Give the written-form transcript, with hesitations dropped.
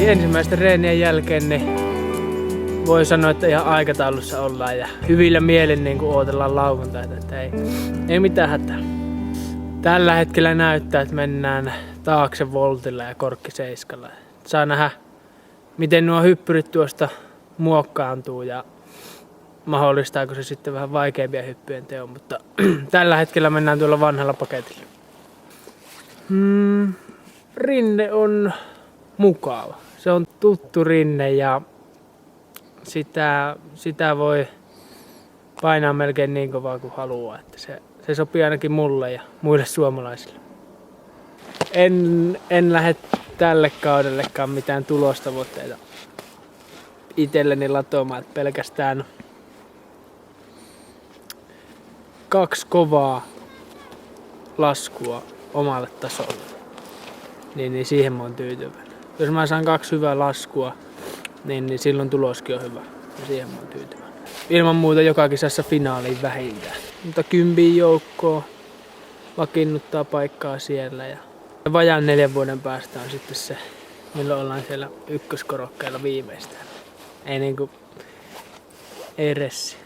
ensimmäisten reenien jälkeen niin voi sanoa, että ihan aikataulussa ollaan ja hyvillä mielin niin odotellaan lauantaita, että ei mitään hätää. Tällä hetkellä näyttää, että mennään taakse voltilla ja korkki seiskalla. Saa nähdä, miten nuo hyppyrit tuosta muokkaantuu ja mahdollistaako se sitten vähän vaikeampia hyppyjen teon, mutta tällä hetkellä mennään tuolla vanhalla paketilla. Rinne on mukava. Se on tuttu rinne ja sitä voi painaa melkein niin kovaa kuin haluaa. Että se sopii ainakin mulle ja muille suomalaisille. En lähde tälle kaudellekaan mitään tulostavoitteita itselleni latomaan. Pelkästään 2 kovaa laskua omalle tasolle. Niin siihen mä oon tyytyväinen. Jos mä saan 2 hyvää laskua, niin silloin tuloskin on hyvä. Ja siihen mä oon tyytyväinen. Ilman muuta joka kisassa finaaliin vähintään. Mutta 10 joukkoa vakiinnuttaa paikkaa siellä. Ja vajaan 4 vuoden päästä on sitten se, milloin ollaan siellä ykköskorokkeilla viimeistään. Ei ressi.